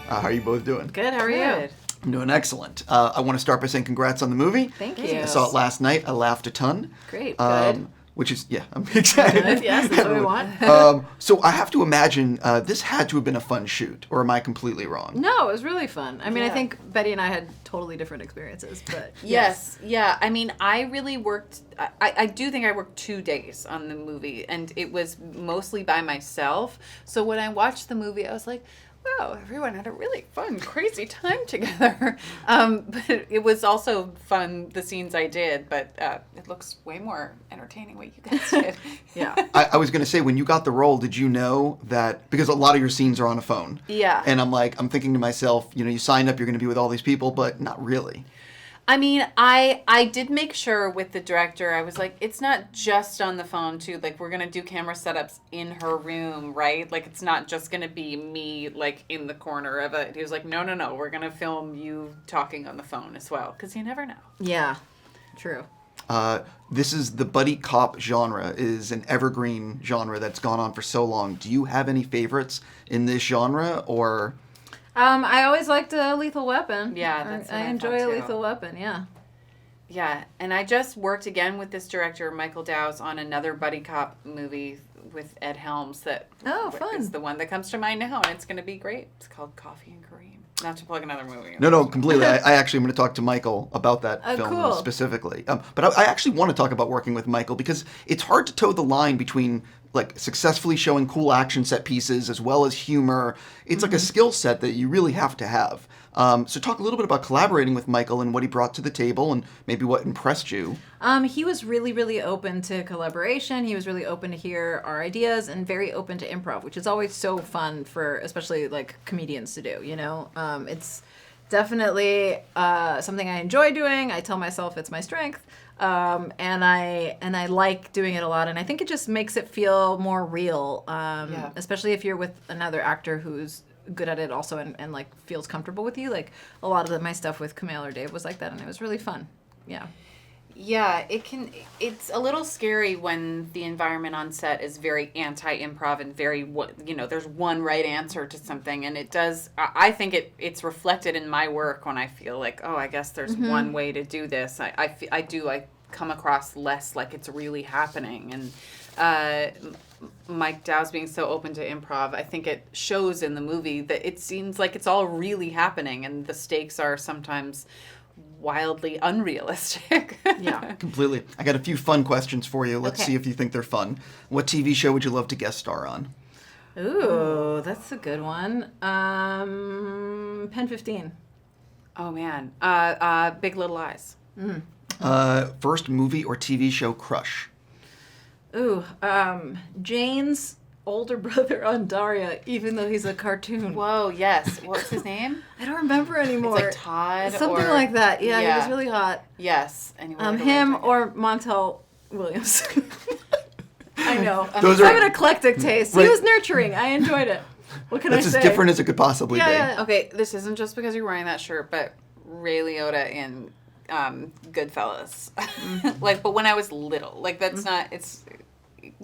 How are you both doing? Good, how are you? I'm doing excellent. I want to start by saying congrats on the movie. Thank you. I saw it last night. I laughed a ton. Great, good. Which is, I'm excited. Good, yes, that's what we want. So I have to imagine this had to have been a fun shoot, or am I completely wrong? No, it was really fun. I mean, I think Betty and I had totally different experiences, but Yes, yeah. I mean, I really worked, I do think I worked 2 days on the movie, and it was mostly by myself. So when I watched the movie, I was like, wow, everyone had a really fun, crazy time together. But it was also fun, the scenes I did, but it looks way more entertaining what you guys did. Yeah. I was going to say, when you got the role, did you know that, because a lot of your scenes are on a phone. Yeah. And I'm thinking to myself, you signed up, you're going to be with all these people, but not really. I mean, I did make sure with the director, I was like, it's not just on the phone, too. Like, we're going to do camera setups in her room, right? Like, it's not just going to be me, like, in the corner of it. He was like, no, we're going to film you talking on the phone as well, because you never know. Yeah, true. This is the buddy cop genre, is an evergreen genre that's gone on for so long. Do you have any favorites in this genre, or... I always liked Lethal Weapon. Yeah, that's what I enjoy thought, a too. Lethal Weapon, yeah. Yeah, and I just worked again with this director, Michael Dowse, on another buddy cop movie with Ed Helms that fun. is the one that comes to mind now, and it's going to be great. It's called Coffee and Kareem. Not to plug another movie. No, completely. I actually am going to talk to Michael about that film cool. specifically. But I actually want to talk about working with Michael, because it's hard to toe the line between like successfully showing cool action set pieces as well as humor. It's like a skill set that you really have to have. So talk a little bit about collaborating with Michael and what he brought to the table and maybe what impressed you. He was really, really open to collaboration. He was really open to hear our ideas and very open to improv, which is always so fun for especially like comedians to do, It's definitely something I enjoy doing. I tell myself it's my strength. And I like doing it a lot, and I think it just makes it feel more real, especially if you're with another actor who's good at it also and like feels comfortable with you. Like a lot of my stuff with Kumail or Dave was like that, and it was really fun. Yeah, it's a little scary when the environment on set is very anti-improv and very, there's one right answer to something. And it does, I think it's reflected in my work when I feel like, oh, I guess there's one way to do this. I do come across less like it's really happening. And Mike Dowse being so open to improv, I think it shows in the movie that it seems like it's all really happening and the stakes are sometimes wildly unrealistic. Yeah. Completely. I got a few fun questions for you. Let's see if you think they're fun. What TV show would you love to guest star on? Ooh, that's a good one. Pen 15. Oh, man. Big Little Lies. First movie or TV show crush? Ooh, Jane's older brother on Daria, even though he's a cartoon. Whoa, yes. What's his name? I don't remember anymore. It's like Todd Something like that. Yeah, he was really hot. Yes. Anyway, him or Montel Williams. I know. Those I are- have an eclectic taste. Right. He was nurturing. I enjoyed it. What can That's I say? as different as it could possibly be. Yeah. Okay, this isn't just because you're wearing that shirt, but Ray Liotta in Goodfellas. But when I was little, that's not, it's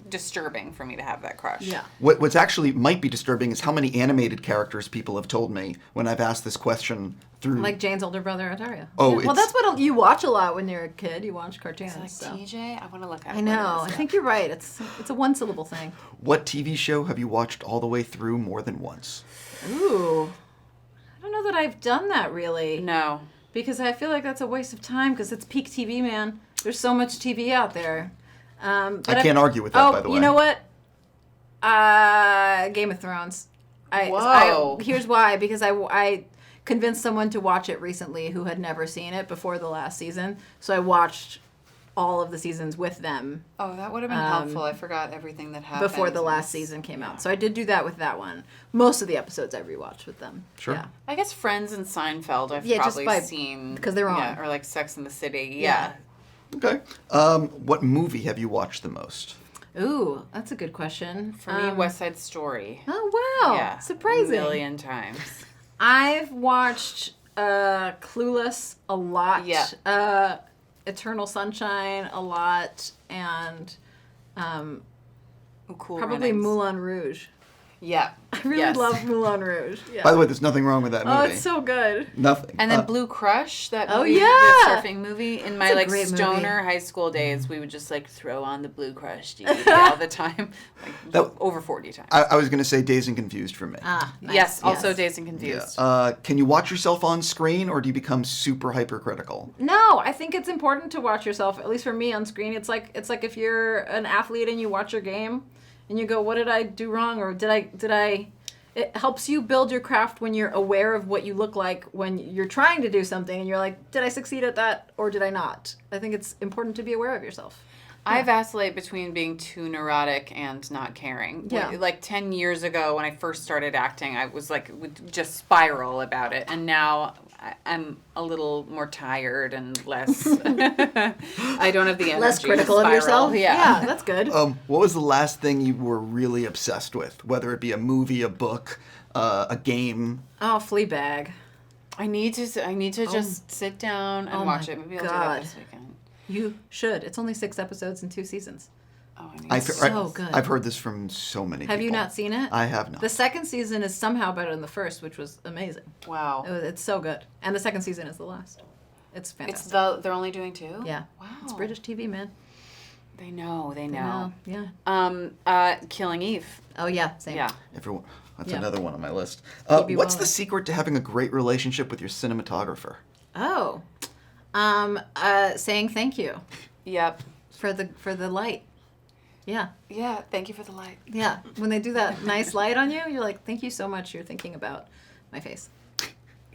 disturbing for me to have that crush. Yeah. What's actually might be disturbing is how many animated characters people have told me when I've asked this question through. Like Jane's older brother on Daria. Oh, yeah. Well, that's what you watch a lot when you're a kid. You watch cartoons. Is it like TJ? I want to look at it. I know. I think you're right. It's a one syllable thing. What TV show have you watched all the way through more than once? Ooh. I don't know that I've done that really. No. Because I feel like that's a waste of time because it's peak TV, man. There's so much TV out there. But I can't argue with that, by the way. You know what? Game of Thrones. Whoa. Here's why. Because I convinced someone to watch it recently who had never seen it before the last season. So I watched all of the seasons with them. Oh, that would have been helpful. I forgot everything that happened. Before the last season came out. So I did do that with that one. Most of the episodes I rewatched with them. Sure. Yeah. I guess Friends and Seinfeld I've just probably by- seen. because they're on. Yeah, or like Sex and the City. Yeah. Okay. What movie have you watched the most? Ooh, that's a good question. For me, West Side Story. Oh, wow. Yeah. Surprising. A million times. I've watched Clueless a lot. Yeah. Eternal Sunshine a lot. And Cool probably Runnings. Moulin Rouge. Yeah. I really love Moulin Rouge. Yeah. By the way, there's nothing wrong with that movie. Oh, it's so good. Nothing. And then Blue Crush, that movie, yeah! the surfing movie. In my a like great stoner high school days, we would just like throw on the Blue Crush DVD all the time, like over 40 times. I was going to say Dazed and Confused for me. Ah, nice. Yes, also Dazed and Confused. Can you watch yourself on screen, or do you become super hypercritical? No, I think it's important to watch yourself. At least for me on screen, it's like if you're an athlete and you watch your game, and you go, "What did I do wrong?" Or did I? It helps you build your craft when you're aware of what you look like when you're trying to do something, and you're like, "Did I succeed at that, or did I not?" I think it's important to be aware of yourself. I vacillate between being too neurotic and not caring. Yeah. Like 10 years ago when I first started acting, I was like, would just spiral about it. And now I'm a little more tired and less, I don't have the energy Less critical to of spiral. yourself. Yeah. That's good. What was the last thing you were really obsessed with? Whether it be a movie, a book, a game? Oh, Fleabag. I need to just sit down and watch it. Maybe I'll do that this weekend. You should. It's only 6 episodes and 2 seasons. Oh, I need so good. I've heard this from so many people. Have you not seen it? I have not. The second season is somehow better than the first, which was amazing. Wow. It's so good. And the second season is the last. It's fantastic. They're only doing 2? Yeah. Wow. It's British TV, man. They know. Yeah. Killing Eve. Oh, yeah. Same. Yeah. Everyone, that's Yeah. another one on my list. Phoebe What's the Waller. secret to having a great relationship with your cinematographer? Oh. Saying thank you Yep. for the light. Yeah. Yeah. Thank you for the light. Yeah. When they do that nice light on you, you're like, thank you so much. You're thinking about my face.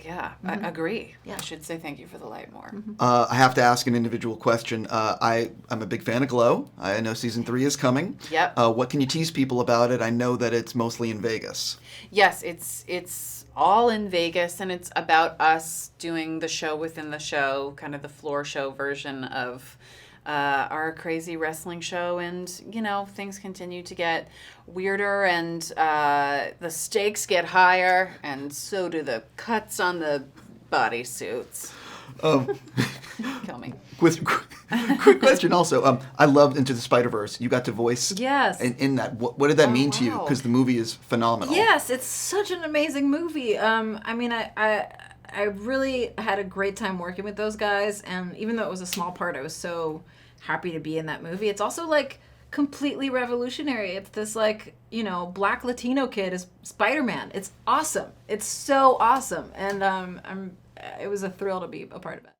Yeah, I agree. Yeah. I should say thank you for the light more. I have to ask an individual question. I'm a big fan of Glow. I know season 3 is coming. Yep. What can you tease people about it? I know that it's mostly in Vegas. Yes, it's all in Vegas, and it's about us doing the show within the show, kind of the floor show version of our crazy wrestling show. And, things continue to get weirder, and the stakes get higher, and so do the cuts on the bodysuits. Kill me. Quick question also. I loved Into the SpiderVerse. You got to voice Yes. in that. What did that mean to you? wow. Because the movie is phenomenal. Yes, it's such an amazing movie. I mean, I really had a great time working with those guys, and even though it was a small part, I was so happy to be in that movie. It's also like completely revolutionary. It's this like, black Latino kid is Spider-Man. It's awesome. It's so awesome, and it was a thrill to be a part of it.